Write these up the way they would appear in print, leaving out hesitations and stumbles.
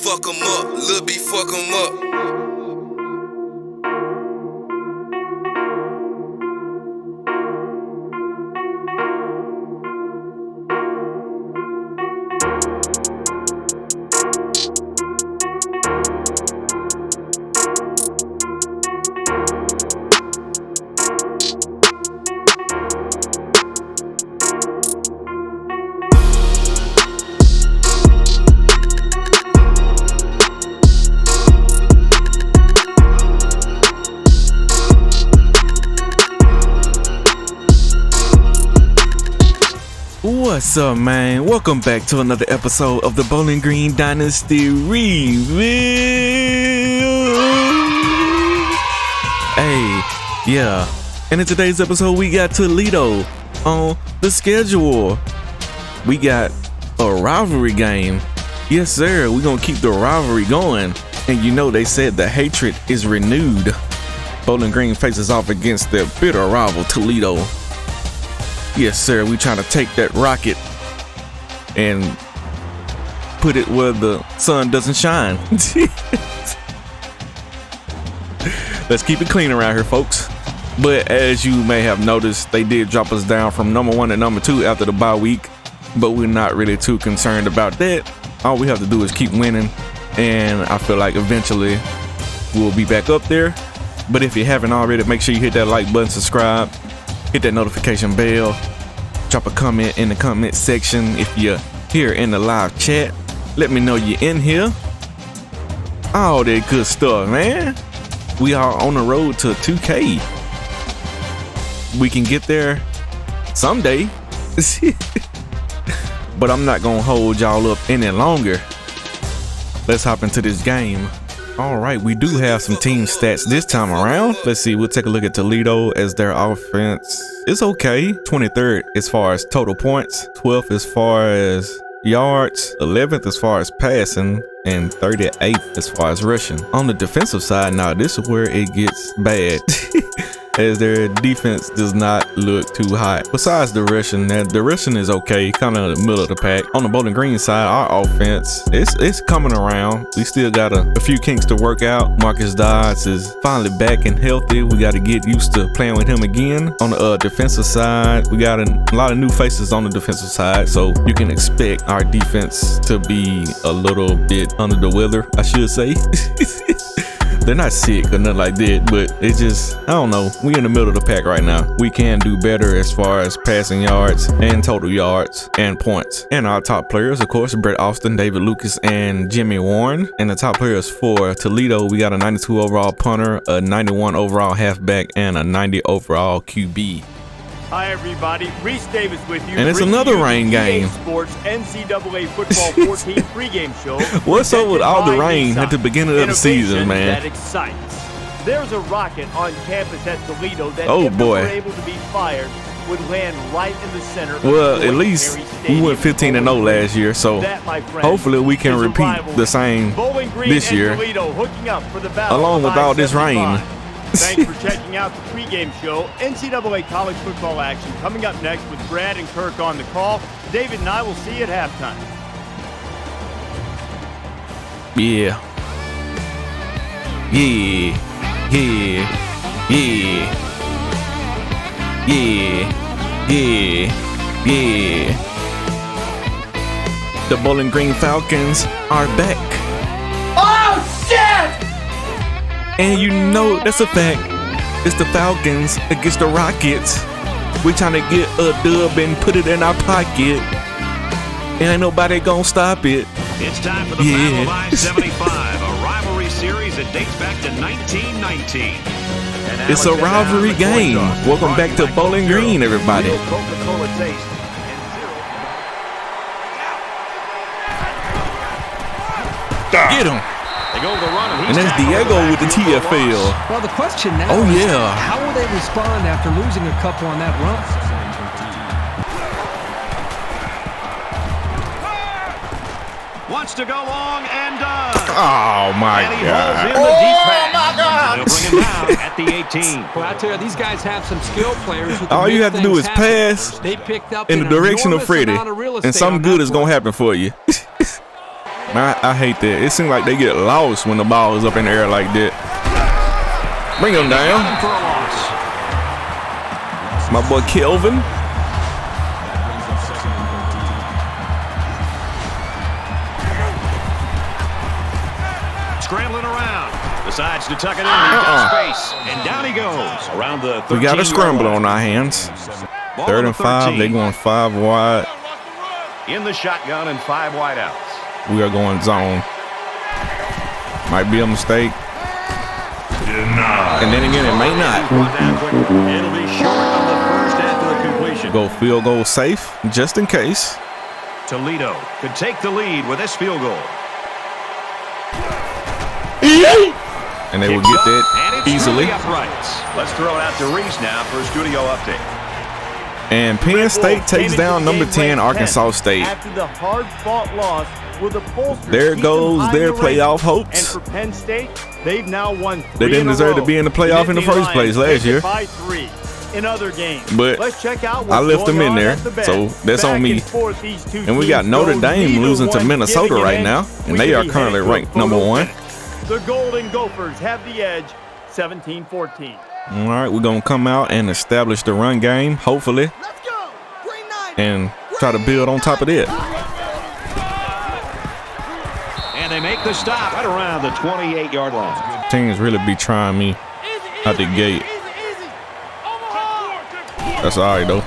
fuck 'em up, Lil B fuck 'em up. What's up, man? Welcome back to another episode of the Bowling Green Dynasty Revamped. Hey, yeah. And in today's episode, we got Toledo on the schedule. We got a rivalry game. Yes, sir. We're going to keep the rivalry going. And you know, they said the hatred is renewed. Bowling Green faces off against their bitter rival, Toledo. Yes, sir. We trying to take that rocket and put it where the sun doesn't shine. Let's keep it clean around here, folks. But as you may have noticed, they did drop us down from number 1 to number 2 after the bye week. But we're not really too concerned about that. All we have to do is keep winning. And I feel like eventually we'll be back up there. But if you haven't already, make sure you hit that like button, subscribe. Hit that notification bell. Drop a comment in the comment section if you're here in the live chat. Let me know you're in here. All that good stuff, man. We are on the road to 2K. We can get there someday. But I'm not gonna hold y'all up any longer. Let's hop into this game. All right, we do have some team stats this time around. Let's see, we'll take a look at Toledo as their offense. It's okay. 23rd as far as total points, 12th as far as yards, 11th as far as passing, and 38th as far as rushing. On the defensive side, now this is where it gets bad. As their defense does not look too hot. Besides the rushing is okay, kind of in the middle of the pack. On the Bowling Green side, our offense, it's coming around. We still got a few kinks to work out. Marcus Dodds is finally back and healthy. We got to get used to playing with him again. On the defensive side, we got a lot of new faces on the defensive side, so you can expect our defense to be a little bit under the weather, I should say. They're not sick or nothing like that, but it's just, I don't know. We in the middle of the pack right now. We can do better as far as passing yards and total yards and points. And our top players, of course, Brett Austin, David Lucas, and Jimmy Warren. And the top players for Toledo, we got a 92 overall punter, a 91 overall halfback, and a 90 overall QB. Hi everybody, Reese Davis with you. And it's another rain game. Sports NCAA Football 14 pregame show. What's up with all the rain at the beginning of the season, man? That excites. There's a rocket on campus at Toledo that if it were able to be fired would land right in the center. Well, at least we went 15-0 last year, so hopefully we can repeat the same this year, along with all this rain. Thanks for checking out the pregame show. NCAA college football action coming up next with Brad and Kirk on the call. David and I will see you at halftime. Yeah. Yeah. Yeah. Yeah. Yeah. Yeah. Yeah. The Bowling Green Falcons are back. Oh, shit! And you know that's a fact. It's the Falcons against the Rockets. We trying to get a dub and put it in our pocket. And ain't nobody gonna stop it. It's time for the Battle of I-75, a rivalry series that dates back to 1919. It's a rivalry game. Welcome back to Bowling Green, everybody. Get him. And that's Diego with the TFL. Well, the question now is how will they respond after losing a couple on that run? Wants to go long and does. Oh, my God. Oh, my God. They'll bring him down at the 18. Well, I tell you, these guys have some skill players. All you have to do is pass in the direction of Freddie, and something good is going to happen for you. I hate that. It seems like they get lost when the ball is up in the air like that. Bring him down. My boy Kelvin. Scrambling around. Decides to tuck it in. He's got space. And down he goes. Around the 13-yard line. We got a scramble on our hands. 3rd and 5. They're going 5 wide. In the shotgun and 5 wide outs. We are going zone. Might be a mistake. And then again, it may not. It'll be short of the first after the completion. Go field goal safe, just in case. Toledo could take the lead with this field goal. And they will get that easily. Let's throw it out to Reese now for a studio update. And Penn State takes down number 10 Arkansas State. After the hard-fought loss, will the pollsters there keep goes them their high in the playoff rankings? hopes. And for Penn State, they've now won 3 They didn't deserve to be in the playoff in the first place last year. By 3 in other games. But let's check out I left them in there, so that's on me. And we got Notre Dame losing to Minnesota right now, and they are currently ranked number 1. The Golden Gophers have the edge, 17-14. All right, we're going to come out and establish the run game, hopefully, and try to build on top of that. And they make the stop right around the 28-yard line. Teams really be trying me out the gate. That's all right, though.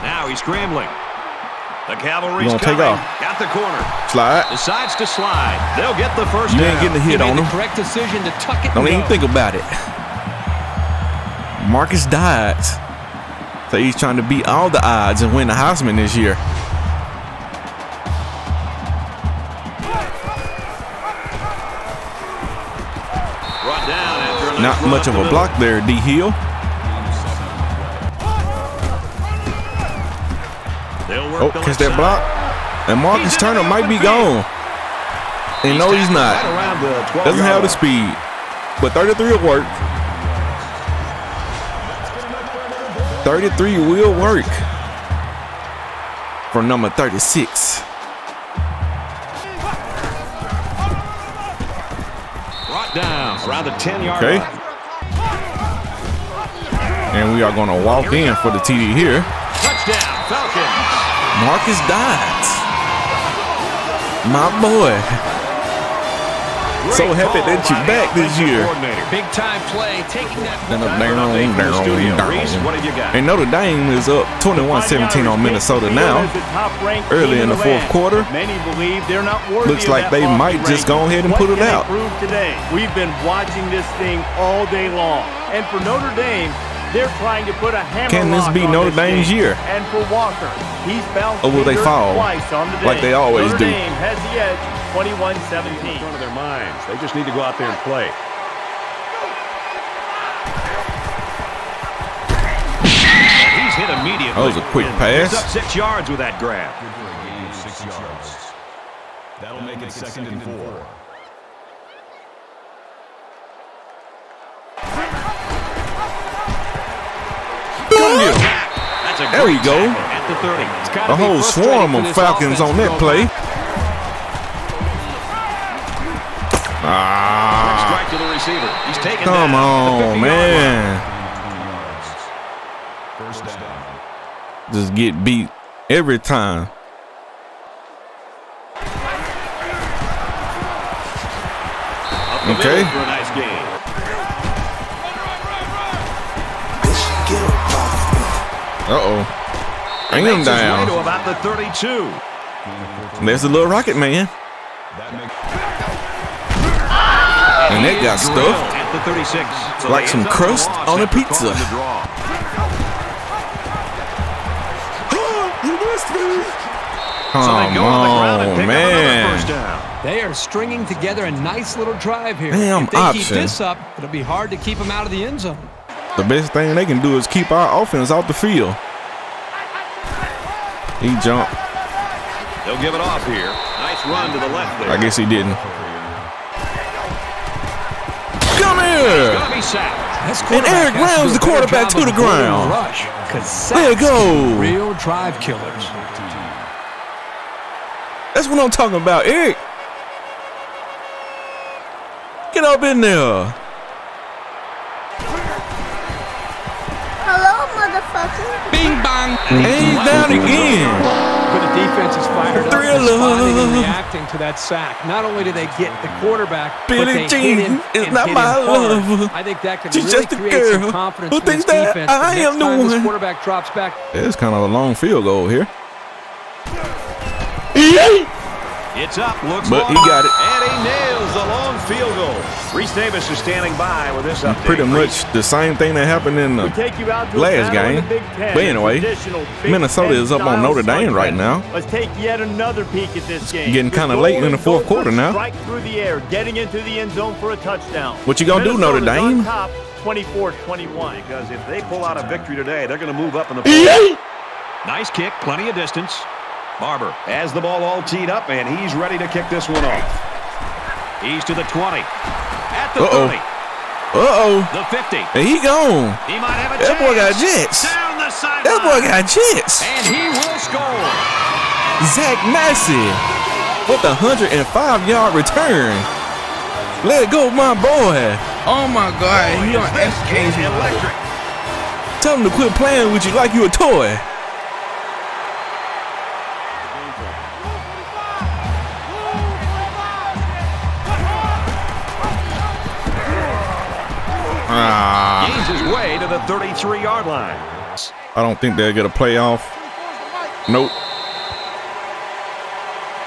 Now he's scrambling. The cavalry's gonna take coming. off. Got the corner. Slide. Decides to slide. They'll get the first You down. ain't getting a hit on him. Correct decision to tuck it. Don't even think about it. Marcus Dodds. So he's trying to beat all the odds and win the Heisman this year. Brought down after a nice Not run much up of the a block there, D. Hill. They'll work Oh, the catch left that side. block. And Marcus Turner might be gone. And no, he's not. Right around the 12-yard Doesn't have the line. speed. But 33 will work. 33 will work for number 36. Brought down around the 10-yard Okay. line. And we are going to walk in for the TD here. Touchdown, Falcons. Marcus Dodds. My boy. So happy that you're back this year. Big time play, taking that. What have you got? And Notre Dame is up 21-17 on Minnesota now. Early in the fourth quarter. Many believe they're not worthy. Looks like they might just go ahead and put it out. Today, we've been watching this thing all day long, and for Notre Dame, they're trying to put a hammer. Can this be Notre Dame's year? And for Walker, he's bounced Or will they fall twice on the day. like they always Notre do? Dame has the edge, 21-17. In front of their minds. They just need to go out there and play. He's hit immediately. That was a quick pass. He's up 6 yards with that grab. 6 yards. That'll make it 2nd and 4. That's a There we go. at the 30. A whole swarm of Falcons on that play. Strike to the receiver. He's taken Come down on, at the 50-yard man. First down. Just get beat every time. line. Okay. For a nice game. Uh-oh. Bring him Makes his way down. to about the 32. There's the little rocket man. And that got stuffed At the 36. So like they some end up with a crust loss on a after pizza. calling the draw. So they Come go on the ground and on, pick up another first man. down. They are stringing together a nice little drive here. Damn if they option. keep this up, it'll be hard to keep them out of the end zone. The best thing they can do is keep our offense off the field. He jumped. They'll give it off here. Nice run to the left there. I guess he didn't. Come here. Gonna be sacked. This And Eric quarterback has Brown's do the a better quarterback job to the of avoiding ground. Rush, 'cause There you sacks, go. real drive killers. That's what I'm talking about, Eric. Get up in there. Hello, motherfucker. Bing bong. And he's down again. But the defense is fired up, Thriller. responding and reacting to that sack. Not only do they get the quarterback, but Billie they Jean hit him is and not hit my him hard. lover. I think that can She's really just a create some girl confidence who for this thinks that defense. I The am next the time this one. quarterback drops back. It's kind of a long field goal here. It's up, looks But he long, got it. and he nails the long field goal. Reese Davis is standing by with this update. Pretty much the same thing that happened in the We take you out to last a battle in game. the Big Ten. But anyway, Traditional Big Minnesota Ten is up on style Notre Dame right slugfest. now. Let's take yet another peek at this game. getting Your kinda late goal in the is fourth go for quarter a now. Strike through the air, getting into the end zone for a touchdown. What you gonna do, Notre Minnesota's on Dame? top, 24-21. Because if they pull out a victory today, they're going to move up in the poll. Nice kick, plenty of distance. Barber has the ball all teed up, and he's ready to kick this one off. He's to the 20. At the 30. The 50. And he gone. He might have a That chance. boy got jets. Down the sideline. That boy got jets. And he will score. Zach Massey with a 105-yard return. Let it go, my boy. Oh my God, he on This SK. is electric. Tell him to quit playing with you like you a toy. Gains his way to the 33-yard line. I don't think they'll get a playoff. Nope.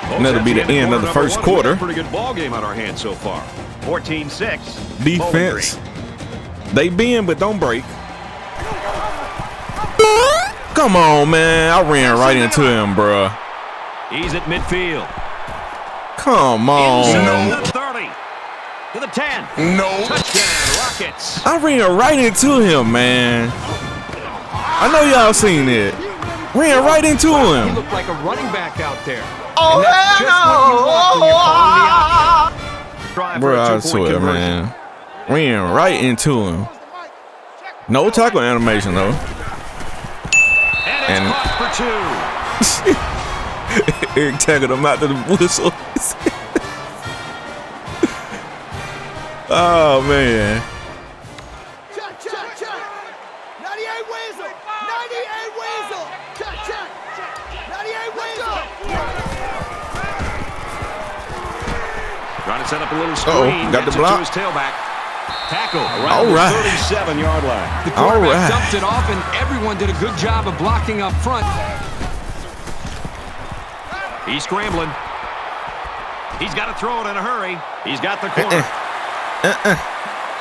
Folks, That'll be the that's end of the number first one. quarter. Pretty good ball game on our hands so far. 14-6. Defense. They bend but don't break. Come on, man. I ran right into him, bruh. He's at midfield. Come on. Inside the 30. To the 10. No. Touchdown, Rockets. I ran right into him, man. I know y'all seen it. Ran right into He him. looked like a running back out there. Oh, And that's just what you want when you're calling the option. Drive for Bro, a I two-point swear, conversion. man. Ran right into him. No tackle animation, though. And it's And- caught for two. Eric tackled him out to the whistle. Oh, man. Check, check, check. 98 Weasel. 98 Weasel. Check, check. 98 Weasel. Trying to set up a little screen. got the Gets it block. to his tailback. Tackle around All the right. 37-yard line. The quarterback All right. dumped it off, and everyone did a good job of blocking up front. He's scrambling. He's got to throw it in a hurry. He's got the corner.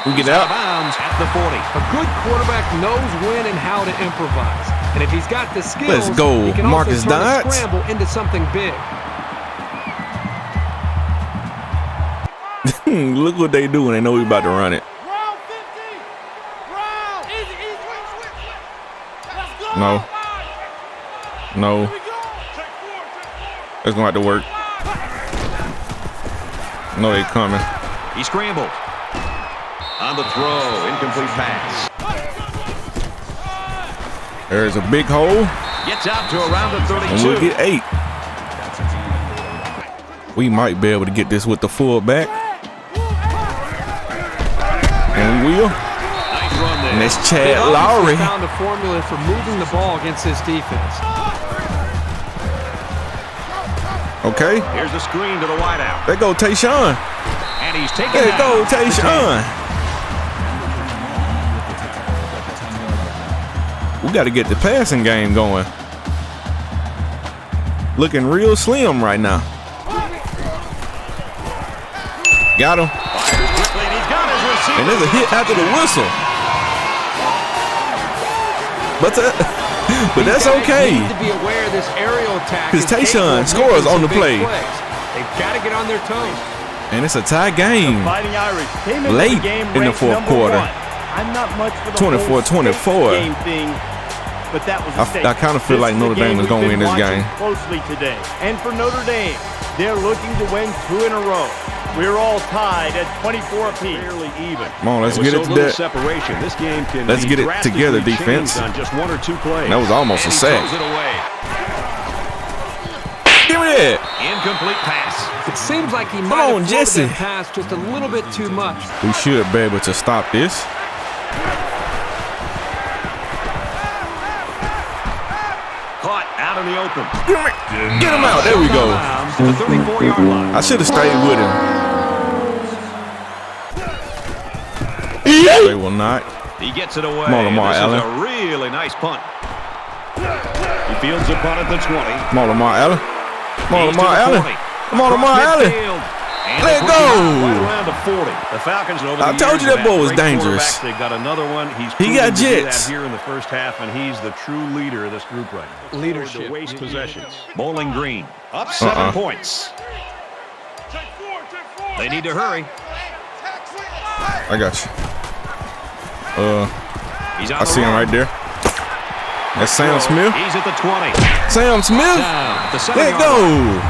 We get Out of out. bounds at the 40. A good quarterback knows when and how to improvise. And if he's got the skills, Let's go, he can Marcus also turn a Dodds. scramble into something big. Look what they do when they know we about to run it. Round 50. Round. Easy, easy. Let's go. No. No. It's going to have to work. No, they coming. He scrambled. On the throw, incomplete pass. There's a big hole, Gets out to around the 32. and we'll get 8. We might be able to get this with the fullback. And we will. Nice run there. And that's They Chad obviously Lowry. found a formula for moving the ball against this defense. Okay. Here's the screen to the wideout. There go Tayshawn. And he's taken There down. go Tayshawn. We got to get the passing game going. Looking real slim right now. Got him. Fires quickly, and he's got his receiver. And there's a hit after the whistle. But that's okay. They need to be aware of this aerial attack. 'Cause is capable Tayshawn of scores making on the some big play. plays. They've got to get on their toes. And it's a tie game. Fighting Irish came into Late the game in the ranked fourth number quarter. 1. I'm not much for the 24-24. game thing, but that was a I kinda feel like Notre Dame is gonna win this game. Closely today, and for Notre Dame, they're looking to win 2 in a row. We're all tied at 24 apiece. Fairly even. Come on, let's And with get it so to little that. separation. This game can Let's be get it drastically together, changed defense. on just 1 or 2 plays. That was almost And a he sack. throws it away. Give me that. Incomplete pass. It seems like he might have floated that pass just a little bit too much. We should be able to stop this. Caught out in the open. Get him out. There we go. To the 34-yard line. I should have stayed with him. They will not. He gets it away. Come on, Lamar this Allen. is a really nice punt. He fields the punt at the 20. Come on, Lamar Allen. Come on, Lamar Allen. Come on, Lamar Allen. Let go. Right around the 40. The Falcons over I told you that boy was dangerous. They got another one. He got jets here in the first half, and he's the true leader of this group right now. Leadership. To waste possessions. Bowling Green up 7 points. They need to hurry. I got you. He's on I see him right there. That's Sam Smith. He's at the 20. Sam Smith. Let go.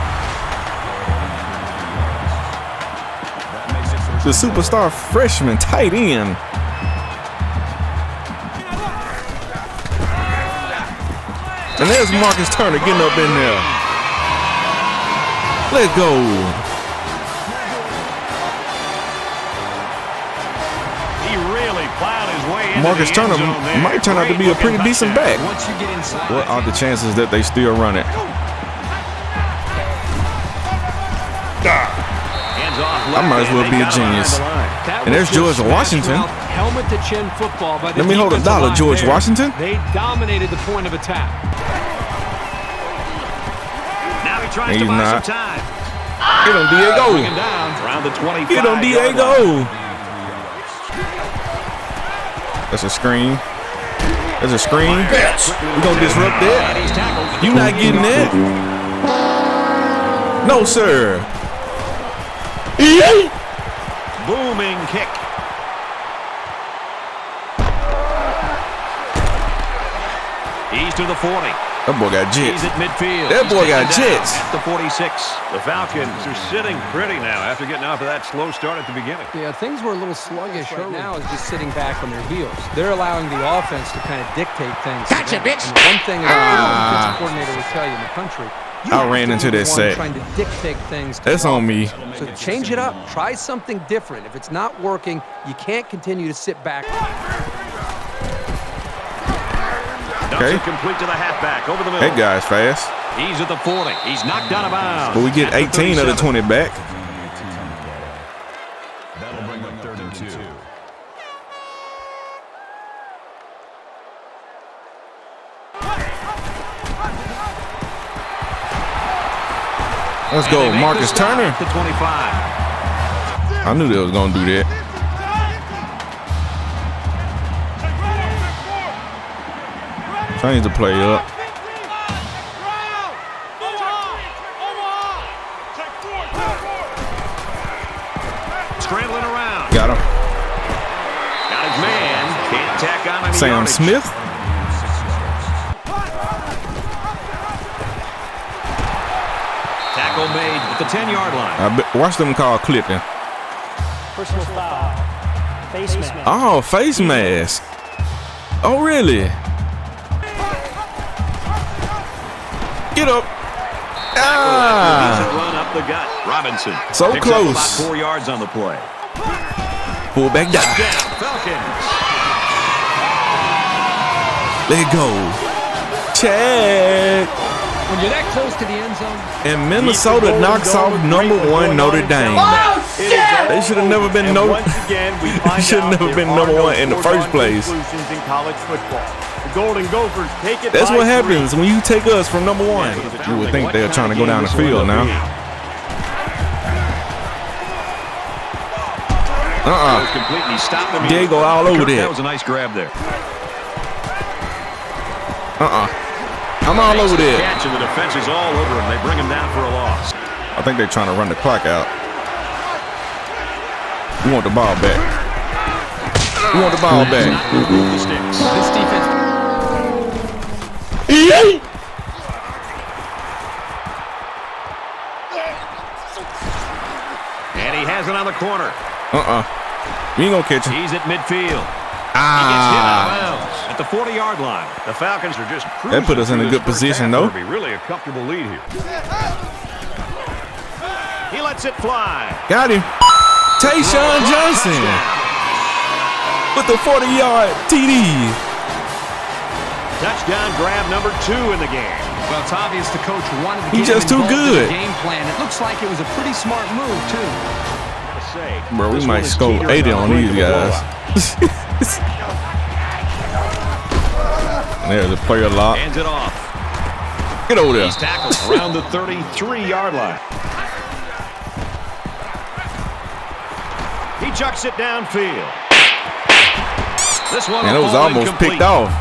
The superstar freshman tight end. And there's Marcus Turner getting up in there. Let go. Marcus Turner might turn out to be a pretty decent back. What are the chances that they still run it? I might as well be a genius. And there's George Washington. Helmet to chin football by the Let me hold a dollar, George Washington. They dominated the point of attack. Now he tries to buy some time. Get him, Diego. Get him, Diego. That's a screen. That's a screen. We're going to disrupt that. You not getting that? No, sir. Booming kick. He's to the 40. That boy got jets. He's at midfield. That boy got jets. At the 46. The Falcons are sitting pretty now after getting off of that slow start at the beginning. Yeah, things were a little sluggish right now is just sitting back on their heels. They're allowing the offense to kind of dictate things. Gotcha, bitch. And one thing a defensive coordinator will tell you in the country, I ran into that set. trying to dictate things. That's on me. So change it up. Try something different. If it's not working, you can't continue to sit back. Okay. Complete to the halfback over the middle. That guy's fast. He's at the 40. He's knocked out of bounds. But we get 18 of the 20 back. That'll bring up 3rd and 2. Let's go, Marcus Turner. To 25. I knew they was gonna do that. Change the play up. Scrambling around. Got him. Got his man. Can't tack on any Sam yardage. Smith. Tackle made at the 10-yard line. Watch them call clipping. Personal foul. Face mask. Oh, face mask. Oh, really? Get up. Run up the gut. Robinson. So picks close. Up about 4 yards on the play. Fullback down. Falcons. Let go. Check. When you're that close to the end zone. And Minnesota knocks off #1 Notre Dame. They should have never been should have never been #1 in the first place. In college football. The Golden Gophers take it. That's by what 3. happens when you take us from #1. You would think they're trying to go down the field now. Completely stopped him. Diego all over there. That was a nice grab there. I'm all over there. Catch and the defense is all over him. They bring him down for a loss. I think they're trying to run the clock out. We want the ball back. We want the ball back. This defense. And he has it on the corner. You ain't gonna catch him. He's at midfield. He gets hit out of bounds at the 40-yard line. The Falcons are just cruising. That put us in a good position, though. Be really a comfortable lead here. He lets it fly. Got him. Tayshaun Johnson with the 40-yard TD. Touchdown grab number 2 in the game. Well, it's obvious the coach wanted to He's get just him too involved good. in the game plan. It looks like it was a pretty smart move, too. Bro, we might score 80 on these guys. There's a player lock. Hands it off. Get over there. He's tackled around the 33-yard line. He chucks it downfield. This one And it was almost picked off.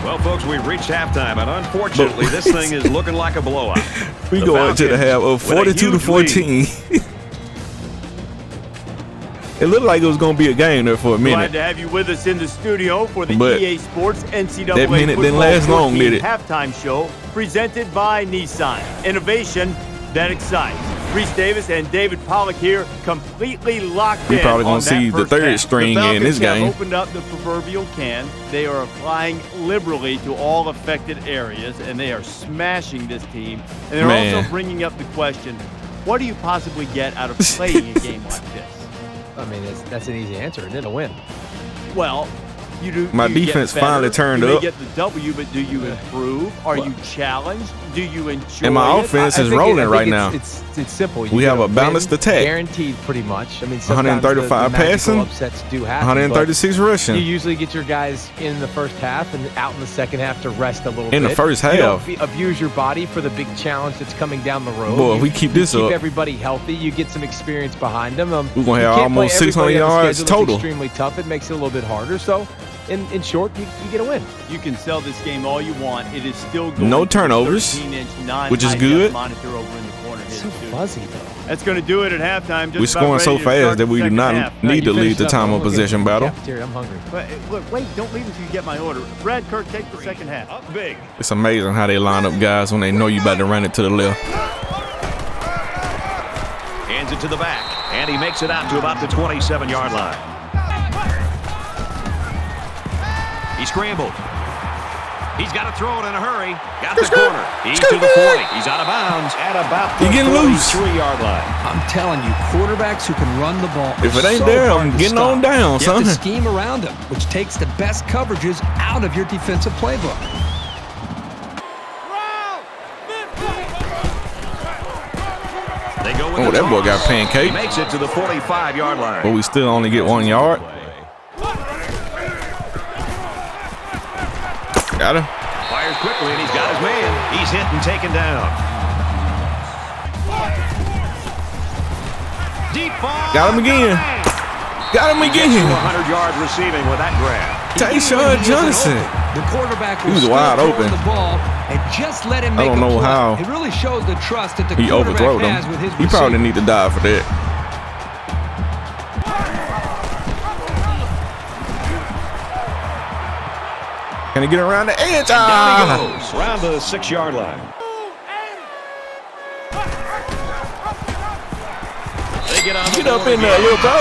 Well, folks, we reached halftime, and unfortunately, this thing is looking like a blowout. We go into the half of 42-14. It looked like it was going to be a game there for a minute. Glad to have you with us in the studio for the But EA Sports NCAA that minute didn't last long, did it? halftime show presented by Nissan. Innovation that excites. Reese Davis and David Pollock here, completely locked in. We probably going gonna see the third string in this game. Have opened up the proverbial can. They are applying liberally to all affected areas, and they are smashing this team. And they're also bringing up the question: what do you possibly get out of playing a game like this? I mean, that's an easy answer. It didn't win. Well, you do. My do you defense get better? finally turned you may up. get the W, but do you improve? Are you challenged? Do you enjoy And my it? offense is rolling right now. It's simple. We have a balanced attack. Guaranteed, pretty much. I mean, 135 passing, upsets do happen, 136 rushing. You usually get your guys in the first half and out in the second half to rest a little bit. In the first half. You don't abuse your body for the big challenge that's coming down the road. Boy, if we keep this up, everybody healthy. You get some experience behind them. We're going to have almost 600 yards total. It's extremely tough. It makes it a little bit harder. So, in short, you get a win. You can sell this game all you want. It is still going no turnovers, which is good. Monitor over in the corner. It's so fuzzy, though. That's going to do it at halftime. We're scoring so fast that we do not need to lead the time of possession battle. I'm hungry. But look, wait, don't leave until you get my order. Brad, Kirk, take the second half. Up big. It's amazing how they line up guys when they know you about to run it to the left. Hands it to the back, and he makes it out to about the 27-yard line. He scrambled. He's got to throw it in a hurry. Got the corner. He's to the 40. He's out of bounds at about the 43-yard line. I'm telling you, quarterbacks who can run the ball. If it ain't there, I'm getting on down, son. You have to scheme around him, which takes the best coverages out of your defensive playbook. They go with Oh, that boy got pancake. He makes it to the 45-yard line. But we still only get 1 yard. Got him. Fires quickly, and he's got his man. He's hit and taken down. Deep ball. Got him again. Got him again. 100 yards receiving with that grab. Tayshaun Johnson. The quarterback He was wide open. The ball and just let him make I don't know how. It really shows the trust that the He quarterback overthrew has him. with his He probably need to die for that. Can he get around the edge? Down he goes, around the 6-yard line. They get up in there, little bro.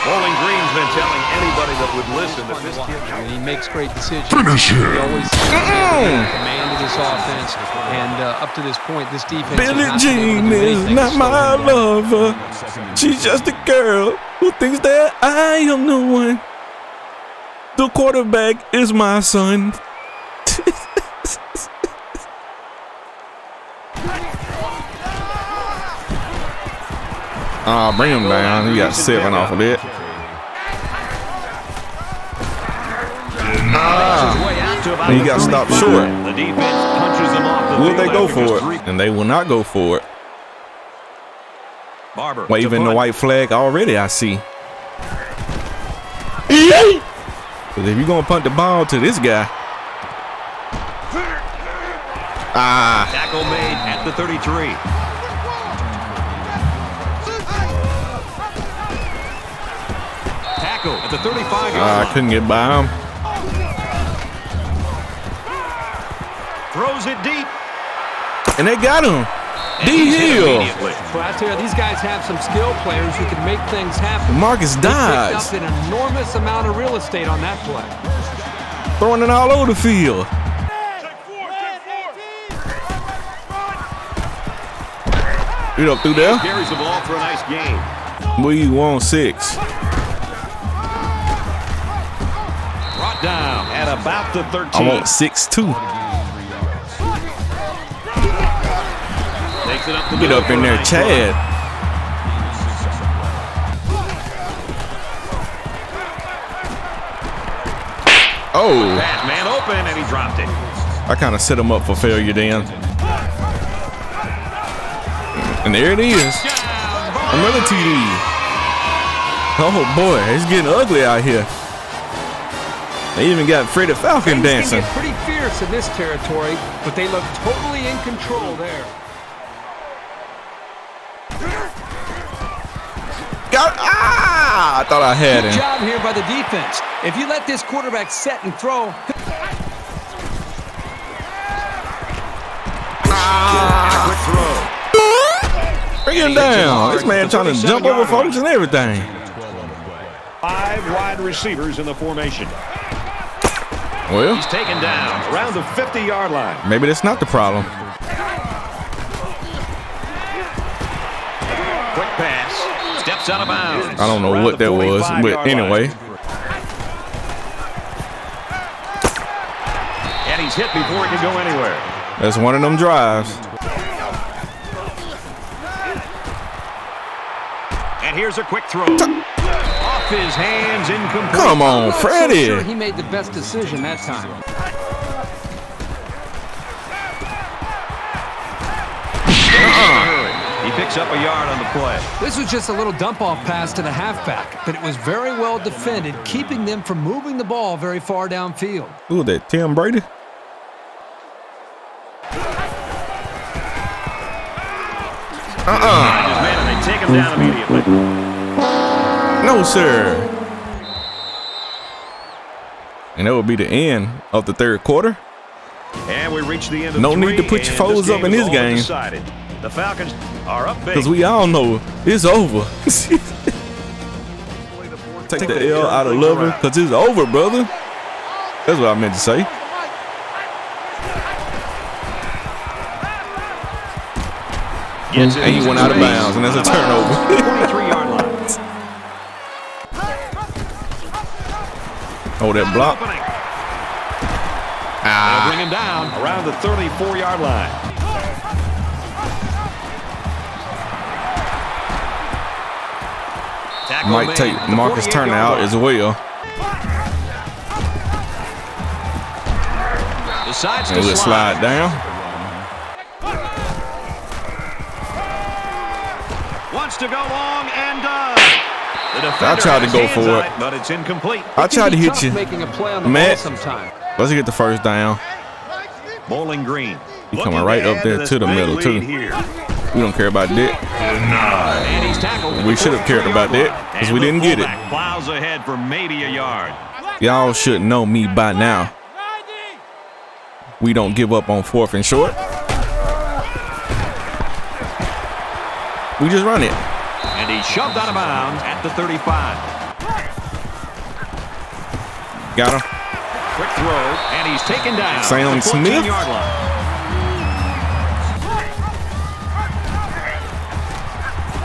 Bowling Green's been telling anybody that would listen that this kid. He makes great decisions. Finish him. He always command of this offense, and up to this point, this defense. Billie Jean is not my lover. She's just a girl who thinks that I am the one. The quarterback is my son. Bring him down. He got 7 off of it. He got stopped short. The defense punches him off the Will they go field for it? And they will not go for it. Barber Waving the white flag already, I see. Because if you're going to punt the ball to this guy. Tackle made at the 33. Tackle at the 35-yard line. I couldn't get by him. Throws it deep. And they got him. D-Hill. Well, I tell you, these guys have some skilled players who can make things happen. Marcus Dodge. Picked up an enormous amount of real estate on that play. Throwing it all over the field. Get up through there. Carries the ball for a nice gain. We want 6. Brought down at about the 13. I want 6-2. Takes it up the Get up in there, Chad. Oh. Pass, man open, and he dropped it. I kind of set him up for failure then. And there it is. Another TD. Oh boy, it's getting ugly out here. They even got Freddie Falcon dancing. Get pretty fierce in this territory, but they look totally in control there. I thought I had him. Good job here by the defense. If you let this quarterback set and throw. Quick throw. Bring him down. This man trying to jump over folks and everything. 5 wide receivers in the formation. Well, He's taken down around the 50-yard line. maybe that's not the problem. Quick pass. Steps out of bounds. I don't know Around what the that was, 45-yard but anyway. line. And he's hit before he can go anywhere. That's one of them drives. And here's a quick throw. Off his hands, incomplete. Come on, Freddie. Sure, he made the best decision that time. He picks up a yard on the play. This was just a little dump-off pass to the halfback, but it was very well defended, keeping them from moving the ball very far downfield. Who that, Tim Brady? Man, they take him down immediately. No, sir. And that would be the end of the third quarter. And we reach the end of No three, need to put your and foes up in is this all game. decided. The Falcons are up big. Because we all know it's over. Take the L out of lover because it's over, brother. That's what I meant to say. And he went out of bounds, and that's a turnover. 23-yard line. Oh, that block. They'll bring him down around the 34-yard line. Tackle Might made take at the Marcus 48-yard Turner out line. as well. Decides And to we'll slide down. Wants to go long and done. I tried to go for it, but it's incomplete. I tried to hit you, Making a play on the Matt. ball sometime. Let's get the first down. Bowling Green. He coming right up there to the middle, too. We don't care about that. And he's tackled. We should have cared about that because we didn't get it. Plows ahead for maybe a yard. Y'all should know me by now. We don't give up on 4th and short. We just run it. And he's shoved out of bounds at the 35. Got him. Quick throw, and he's taken down. Sam at the Smith. 14-yard line.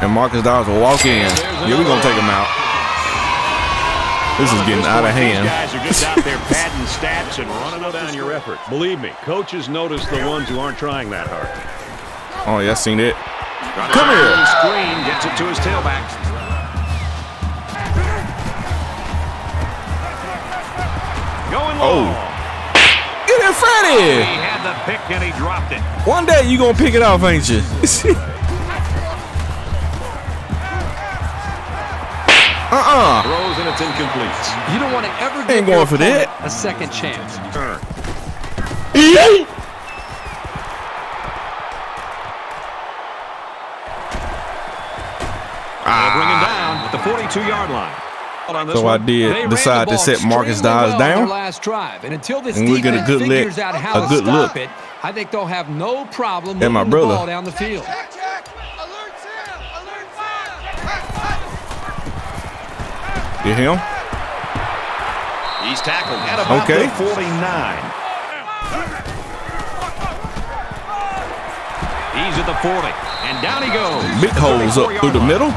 And Marcus Dawes will walk in. Yeah, we're going to take him out. This is getting out of hand. These guys are just out there padding stats and running down your effort. Believe me, coaches notice the ones who aren't trying that hard. Oh, yeah, I seen it. Come here. Screen gets it to his tailback. Going long. Get in, Freddie. He had the pick and he dropped it. One day you going to pick it off, ain't you? Throws and it's incomplete. You don't want to ever Ain't give going your for that. opponent a second chance. Turn. They'll bring him down at the 42-yard line. So I did decide to set Marcus Dawes down. Last drive. And until this And we'll get a defense good look, figures out how a to good stop look it, I think they'll have no problem at my moving the brother. ball down the field. Get him. He's tackled at about Okay. the 49. He's at the 40, And down he goes. Big holes up through the middle.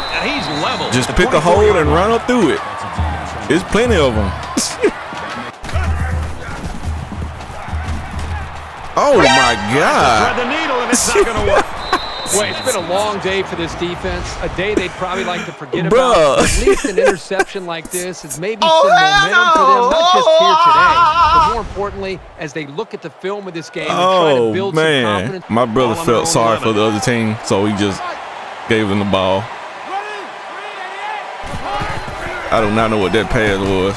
And he's level. Just pick a hole and run up through it. There's plenty of them. Oh my God. Thread the needle and it's not going to work. Well, it's been a long day for this defense, a day they'd probably like to forget about. At least an interception like this is maybe some momentum for them, not just here today, but more importantly, as they look at the film of this game and try to build some confidence. My brother felt sorry for the other team, so he just gave them the ball. I do not know what that pass was.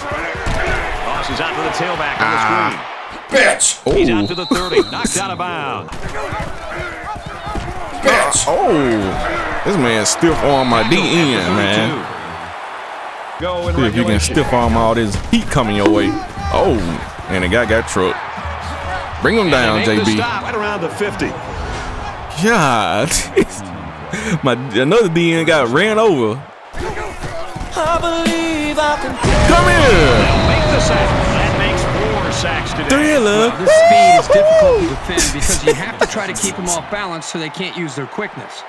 Tosses out to the tailback on the screen. Bitch. He's out to the 30, knocked out of bounds. Oh, this man stiff arm my DN, man. See if you can stiff arm all this heat coming your way. Oh, and the guy got trucked. Bring him down, JB. Right around the 50. God, another DN got ran over. Come here. Make the sack. That makes 4 sacks today. Thriller. This speed is difficult to defend because you have to try to keep them off balance so they can't use their quickness.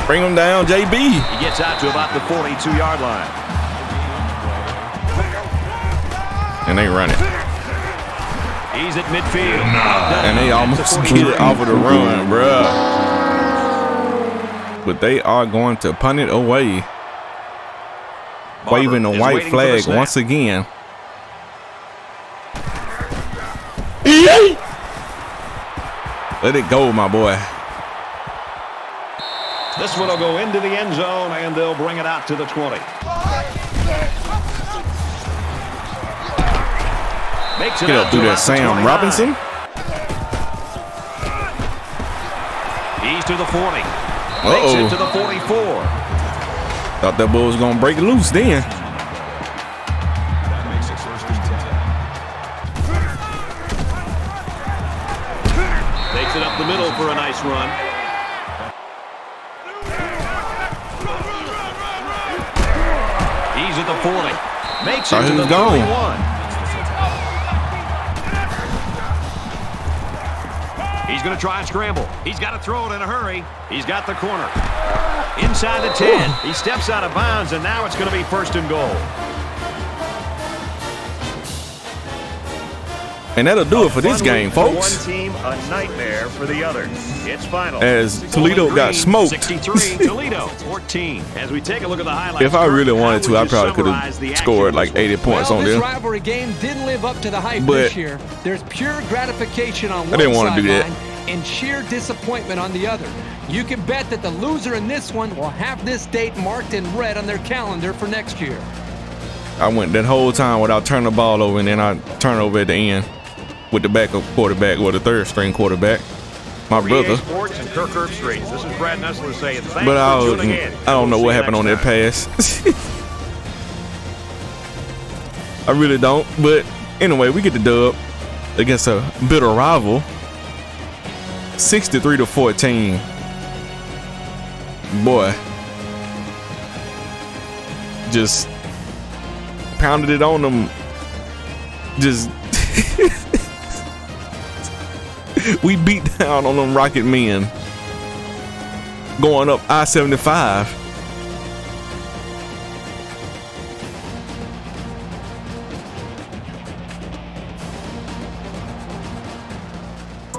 Bring him down, JB. He gets out to about the 42-yard line. And they run it. He's at midfield. And they almost get it off of the run, bruh. But they are going to punt it away. Waving the white flag once again. Let it go, my boy. This one will go into the end zone, and they'll bring it out to the 20. Makes it Get up through that Sam Robinson. He's to the 40. Uh-oh. Makes it to the 44. Thought that boy was going to break it loose then. That makes it first and 10. Takes it up the middle for a nice run. He's at the 40. Makes it to the 31. He's going to try and scramble. He's got to throw it in a hurry. He's got the corner. Inside the 10. He steps out of bounds, and now it's going to be 1st and goal. And that'll do it for this game, folks. One team, a nightmare for the other. It's final. As Toledo got smoked. 63, Toledo 14. As we take a look at the highlights. If I really wanted to, I probably could have scored like 80 points on this there. rivalry game didn't live up to the hype this year. There's pure gratification on one sideline and sheer disappointment on the other. You can bet that the loser in this one will have this date marked in red on their calendar for next year. I went that whole time without turning the ball over, and then I turned over at the end with the backup quarterback or the 3rd string quarterback, my brother. Sports and Kirk Herbstreit. This is Brad Nessler saying thanks But I for tuning in. don't know what happened on that pass. I really don't. But anyway, we get the dub against a bitter rival. 63-14. Boy, just pounded it on them. Just we beat down on them Rocket Men going up I-75.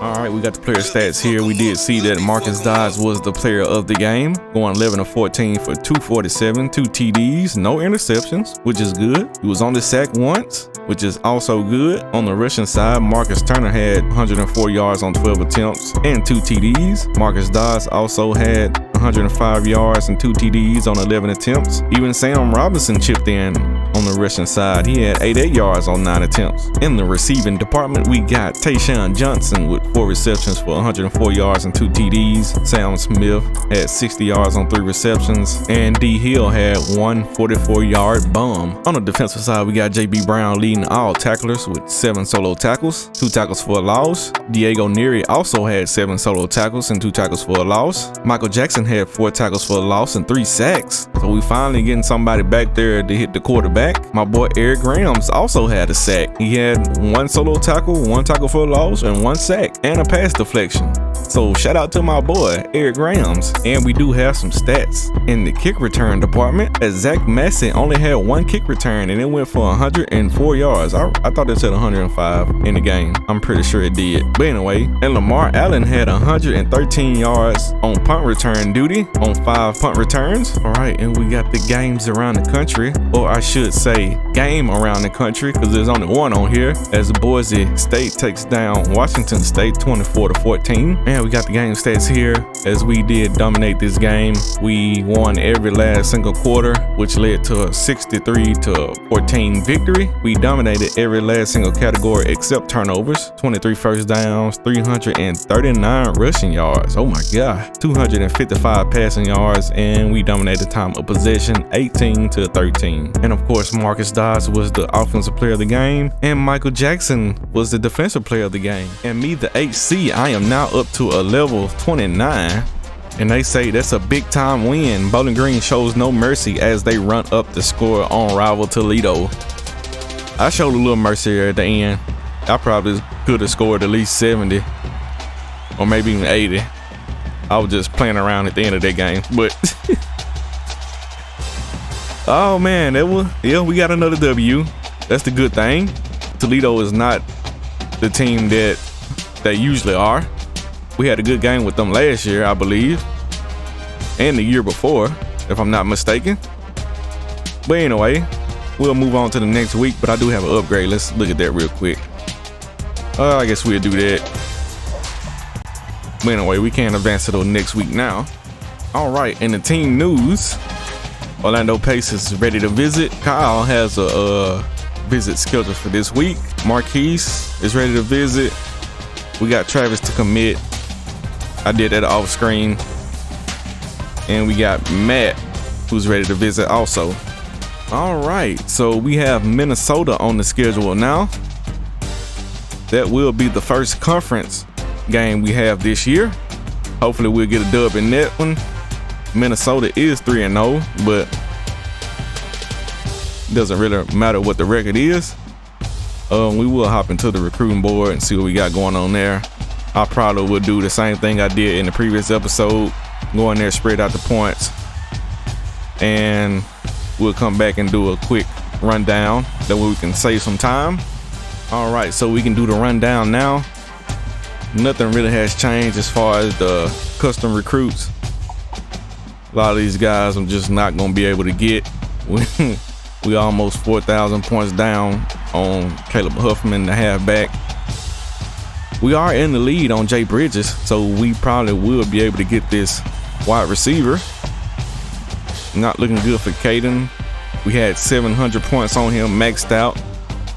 All right, we got the player stats here. We did see that Marcus Dodge was the player of the game, going 11 of 14 for 247, 2 TDs, no interceptions, which is good. He was on the sack once, which is also good. On the rushing side, Marcus Turner had 104 yards on 12 attempts and 2 TDs. Marcus Dodge also had 105 yards and 2 TDs on 11 attempts. Even Sam Robinson chipped in on the rushing side. He had 88 yards on 9 attempts. In the receiving department, we got Tayshawn Johnson with 4 receptions for 104 yards and 2 TDs. Sam Smith had 60 yards on 3 receptions. And D. Hill had 1 44-yard bomb. On the defensive side, we got J.B. Brown leading all tacklers with 7 solo tackles, 2 tackles for a loss. Diego Neary also had 7 solo tackles and 2 tackles for a loss. Michael Jackson had 4 tackles for a loss and 3 sacks. So we finally getting somebody back there to hit the quarterback. My boy Eric Grahams also had a sack. He had 1 solo tackle, 1 tackle for a loss, and 1 sack, and a pass deflection. So shout out to my boy Eric Grahams. And we do have some stats in the kick return department, as Zach Massey only had 1 kick return and it went for 104 yards. I thought it said 105 in the game. I'm pretty sure it did. But anyway, and Lamar Allen had 113 yards on punt return duty on 5 punt returns. All right, and we got the games around the country, or I should say game around the country, because there's only one on here, as Boise State takes down Washington State 24-14. And we got the game stats here, as we did dominate this game. We won every last single quarter, which led to a 63-14 victory. We dominated every last single category except turnovers. 23 first downs, 339 rushing yards. Oh my God. 255 passing yards, and we dominated time of possession 18-13. And of course, Marcus Dodds was the offensive player of the game, and Michael Jackson was the defensive player of the game. And me, the HC, I am now up to a level 29. And they say that's a big time win. Bowling Green shows no mercy as they run up the score on rival Toledo. I showed a little mercy here at the end. I probably could have scored at least 70 or maybe even 80. I was just playing around at the end of that game. But oh man, we got another W. That's the good thing. Toledo is not the team that they usually are. We had a good game with them last year, I believe, and the year before, if I'm not mistaken. But anyway, we'll move on to the next week, but I do have an upgrade. Let's look at that real quick. I guess we'll do that. But anyway, we can advance to the next week now. All right, in the team news, Orlando Pace is ready to visit. Kyle has a visit scheduled for this week. Marquise is ready to visit. We got Travis to commit. I did that off screen. And we got Matt, who's ready to visit also. All right, so we have Minnesota on the schedule now. That will be the first conference game we have this year. Hopefully we'll get a dub in that one. Minnesota is 3-0, but doesn't really matter what the record is. We will hop into the recruiting board and see what we got going on there. I probably will do the same thing I did in the previous episode. Go in there, spread out the points, and we'll come back and do a quick rundown. That way we can save some time. All right, so we can do the rundown now. Nothing really has changed as far as the custom recruits. A lot of these guys I'm just not going to be able to get. We almost 4,000 points down on Caleb Huffman, the halfback. We are in the lead on Jay Bridges, so we probably will be able to get this wide receiver. Not looking good for Caden. We had 700 points on him maxed out.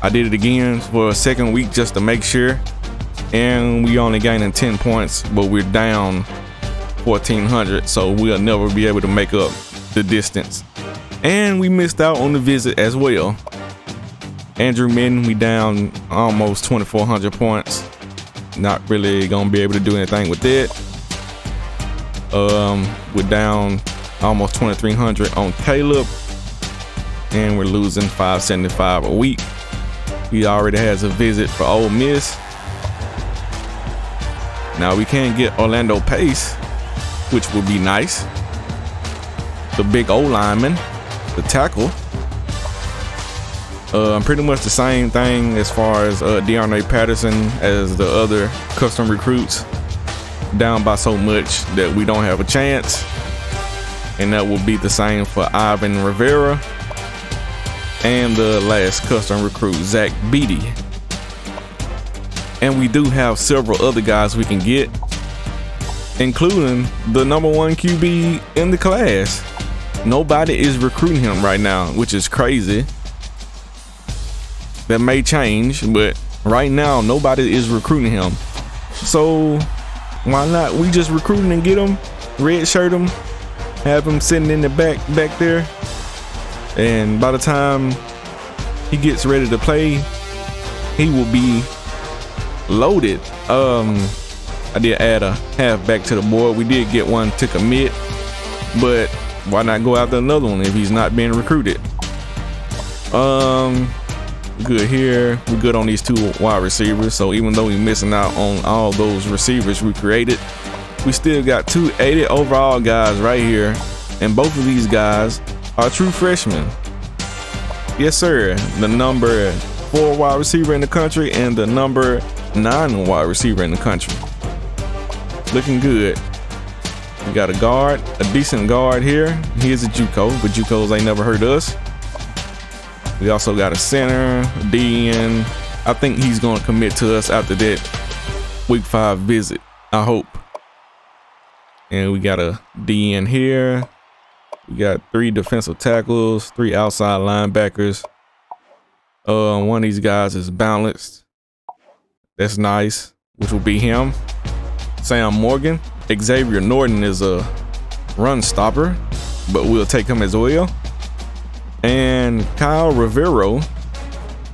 I did it again for a second week just to make sure. And we only gaining 10 points, but we're down 1,400, so we'll never be able to make up the distance. And we missed out on the visit as well. Andrew Minton, we down almost 2,400 points. Not really gonna be able to do anything with that. We're down almost 2,300 on Caleb, and we're losing 575 a week. He already has a visit for Ole Miss. Now we can get Orlando Pace, which would be nice. The big O lineman, the tackle. Pretty much the same thing as far as Dearnay Patterson as the other custom recruits. Down by so much that we don't have a chance. And that will be the same for Ivan Rivera and the last custom recruit, Zach Beatty. And we do have several other guys we can get, including the #1 QB in the class. Nobody is recruiting him right now, which is crazy. That may change, but right now nobody is recruiting him. So why not we just recruit him and get him, red shirt him, have him sitting in the back there, and by the time he gets ready to play, he will be loaded. I did add a halfback to the board. We did get one to commit. but why not go after another one if he's not being recruited? Good here. We're good on these 2 wide receivers. So even though we're missing out on all those receivers we created, we still got 280 overall guys right here. And both of these guys are true freshmen. Yes, sir. The number 4 wide receiver in the country and the number 9 wide receiver in the country. Looking good. We got a guard, a decent guard here. Here's a JUCO, but JUCOs ain't never hurt us. We also got a center, DN. I think he's going to commit to us after that week 5 visit, I hope. And we got a DN here. We got 3 defensive tackles, 3 outside linebackers. One of these guys is balanced. That's nice, which will be him. Sam Morgan. Xavier Norton is a run stopper, but we'll take him as well. And Kyle Rivero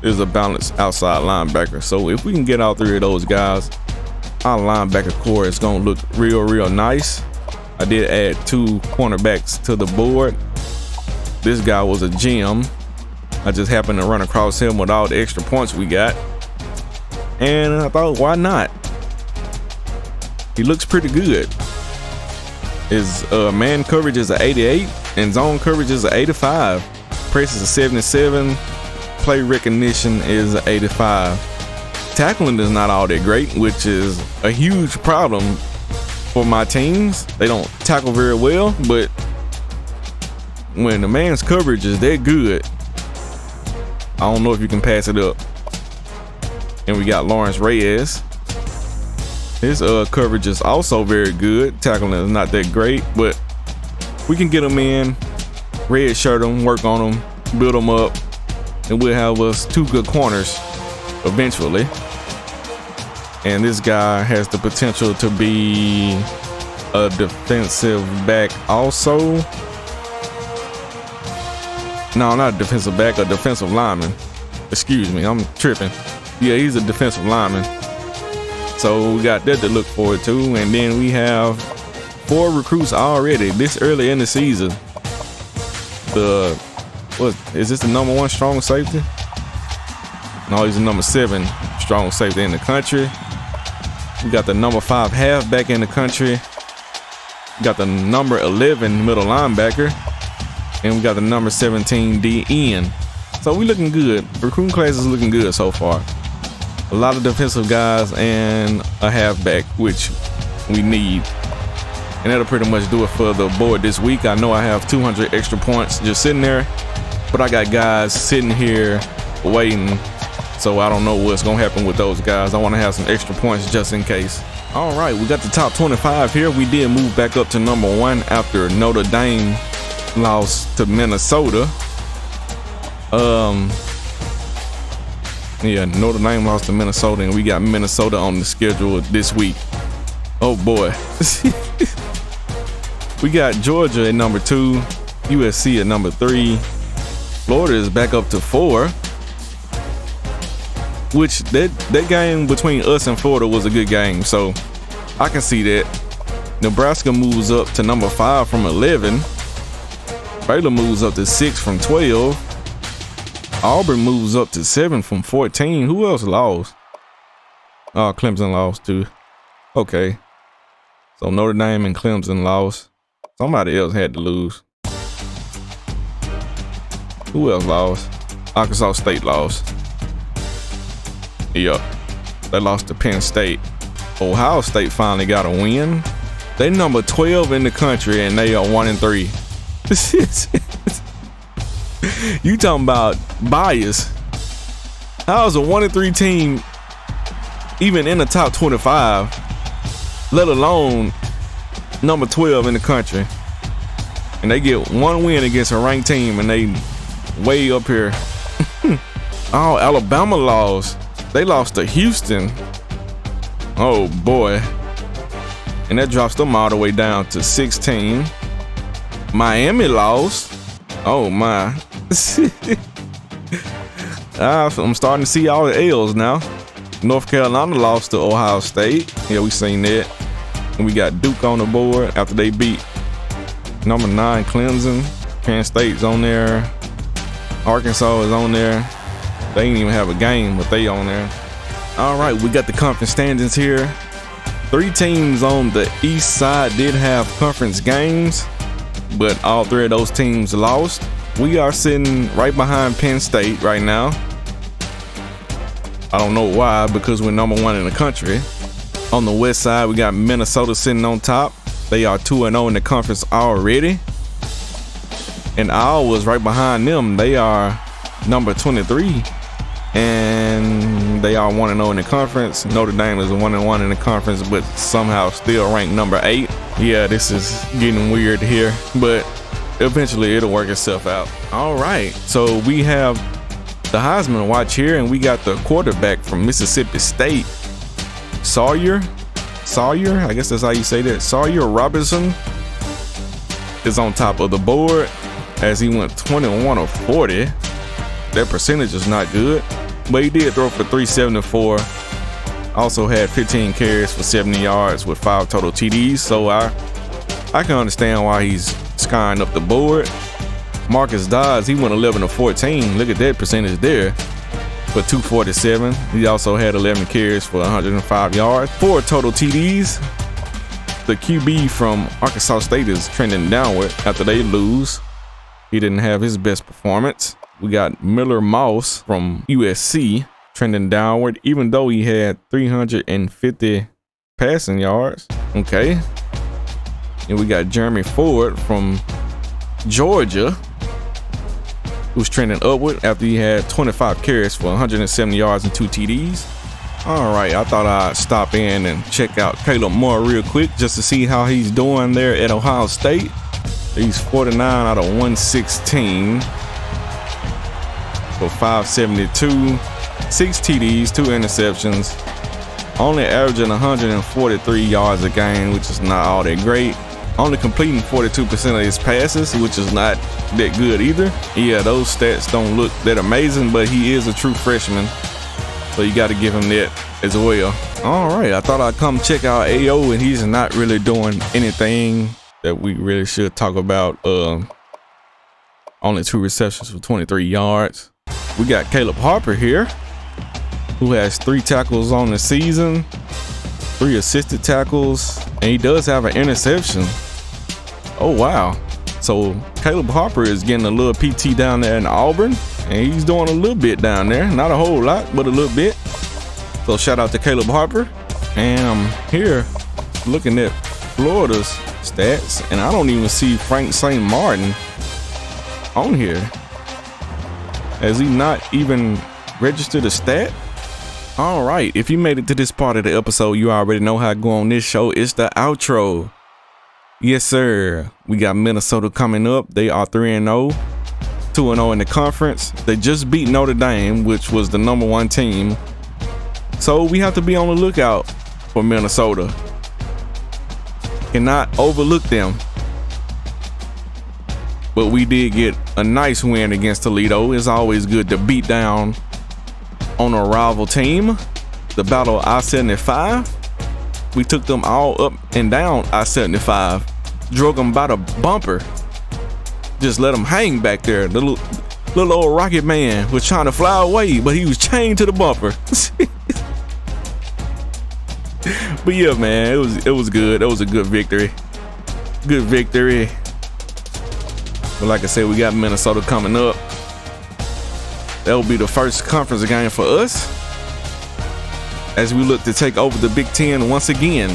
is a balanced outside linebacker. So if we can get all 3 of those guys, our linebacker core is going to look real nice. I did add 2 cornerbacks to the board. This guy was a gem. I just happened to run across him with all the extra points we got. And I thought, why not? He looks pretty good. His man coverage is an 88 and zone coverage is an 85. Press is a 77. Play recognition is an 85. Tackling is not all that great, which is a huge problem for my teams. They don't tackle very well, but when the man's coverage is that good, I don't know if you can pass it up. And we got Lawrence Reyes. His coverage is also very good. Tackling is not that great, but we can get him in, red shirt him, work on him, build him up, and we'll have us 2 good corners eventually. And this guy has the potential to be a defensive back also. No, not a defensive back, a defensive lineman. Excuse me, I'm tripping. Yeah, he's a defensive lineman. So we got that to look forward to. And then we have 4 recruits already this early in the season. Is this the number 1 strong safety? No, he's the number 7 strong safety in the country. We got the number 5 halfback in the country. We got the number 11 middle linebacker. And we got the number 17 DN. So we looking good. Recruiting class is looking good so far. A lot of defensive guys and a halfback, which we need. And that'll pretty much do it for the board this week. I know I have 200 extra points just sitting there, but I got guys sitting here waiting. So I don't know what's going to happen with those guys. I want to have some extra points just in case. All right, we got the top 25 here. We did move back up to number 1 after Notre Dame lost to Minnesota. Yeah, Notre Dame lost to Minnesota, and we got Minnesota on the schedule this week. Oh boy. We got Georgia at number 2, USC at number 3. Florida is back up to 4. Which that game between us and Florida was a good game, so I can see that. Nebraska moves up to number 5 from 11. Baylor moves up to 6 from 12. Auburn moves up to 7 from 14. Who else lost? Oh, Clemson lost too. Okay. So Notre Dame and Clemson lost. Somebody else had to lose. Who else lost? Arkansas State lost. Yup. They lost to Penn State. Ohio State finally got a win. They number 12 in the country and they are 1-3. You talking about bias? How is a 1-3 team even in the top 25, let alone number 12 in the country? And they get 1 win against a ranked team and they way up here. Oh, Alabama lost. They lost to Houston. Oh boy. And that drops them all the way down to 16. Miami lost. Oh my. I'm starting to see all the L's now. North Carolina lost to Ohio State. Yeah, we seen that. And we got Duke on the board after they beat Number 9, Clemson. Penn State's on there. Arkansas is on there. They didn't even have a game, but they on there. All right, we got the conference standings here. 3 teams on the east side did have conference games, but all 3 of those teams lost. We are sitting right behind Penn State right now. I don't know why, because we're number 1 in the country. On the west side, we got Minnesota sitting on top. They are 2-0 in the conference already. And Iowa's right behind them. They are number 23. And they are 1-0 in the conference. Notre Dame is 1-1 in the conference, but somehow still ranked number 8. Yeah, this is getting weird here, but eventually it'll work itself out. All right, so we have the Heisman Watch here, and we got the quarterback from Mississippi State, Sawyer, I guess that's how you say that. Sawyer Robertson is on top of the board as he went 21 of 40. That percentage is not good, but he did throw for 374. Also had 15 carries for 70 yards with 5 total TDs. So I can understand why he's skying up the board. Marcus Dodds, he went 11 of 14. Look at that percentage there for 247. He also had 11 carries for 105 yards, 4 total TDs. The QB from Arkansas State is trending downward after they lose. He didn't have his best performance. We got Miller Moss from USC trending downward, even though he had 350 passing yards. Okay. And we got Jeremy Ford from Georgia, who's trending upward after he had 25 carries for 170 yards and 2 TDs. All right, I thought I'd stop in and check out Caleb Moore real quick just to see how he's doing there at Ohio State. He's 49 out of 116 for 572, 6 TDs, 2 interceptions, only averaging 143 yards a game, which is not all that great. Only completing 42% of his passes, which is not that good either. Yeah, those stats don't look that amazing, but he is a true freshman, so you got to give him that as well. All right, I thought I'd come check out AO, and he's not really doing anything that we really should talk about. Only 2 receptions for 23 yards. We got Caleb Harper here, who has 3 tackles on the season, 3 assisted tackles, and he does have an interception. Oh, wow. So Caleb Harper is getting a little PT down there in Auburn, and he's doing a little bit down there. Not a whole lot, but a little bit. So shout out to Caleb Harper. And I'm here looking at Florida's stats, and I don't even see Frank St. Martin on here. Has he not even registered a stat? All right, if you made it to this part of the episode, you already know how I go on this show. It's the outro. Yes, sir. We got Minnesota coming up. They are 3-0, 2-0 in the conference. They just beat Notre Dame, which was the number 1 team. So we have to be on the lookout for Minnesota. Cannot overlook them. But we did get a nice win against Toledo. It's always good to beat down on a rival team. The Battle of I-75. We took them all up and down I-75. Drug them by the bumper. Just let them hang back there. The little old Rocket Man was trying to fly away, but he was chained to the bumper. But yeah, man, it was good. It was a good victory. Good victory. But like I said, we got Minnesota coming up. That will be the first conference game for us as we look to take over the Big Ten once again.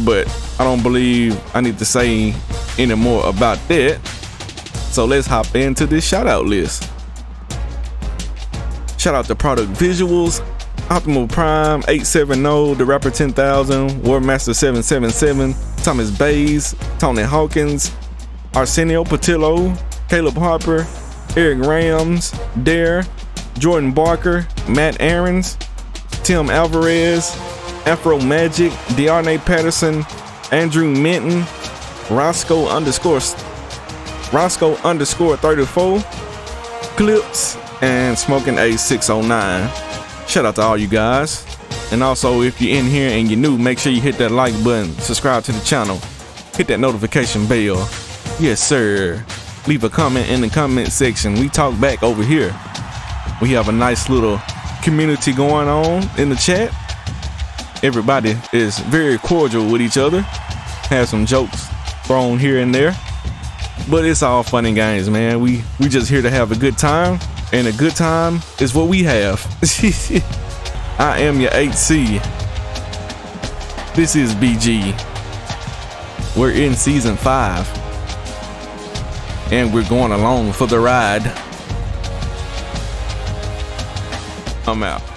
But I don't believe I need to say any more about that. So let's hop into this shout out list. Shout out to Product Visuals, Optimal Prime 870, The Rapper 10,000, Warmaster 777, Thomas Bays, Tony Hawkins, Arsenio Patillo, Caleb Harper, Eric Rams, Dare, Jordan Barker, Matt Aarons, Tim Alvarez, Afro Magic, Dearnay Patterson, Andrew Minton, Roscoe underscore 34, Clips, and Smoking A 609. Shout out to all you guys. And also, if you're in here and you're new, make sure you hit that like button, subscribe to the channel. hit that notification bell. Yes, sir. Leave a comment in the comment section. We talk back over here. We have a nice little community going on in the chat. Everybody is very cordial with each other. Have some jokes thrown here and there. But it's all fun and games, man. We just here to have a good time. And a good time is what we have. I am your 8C. This is BG. We're in season 5. And we're going along for the ride. I'm out.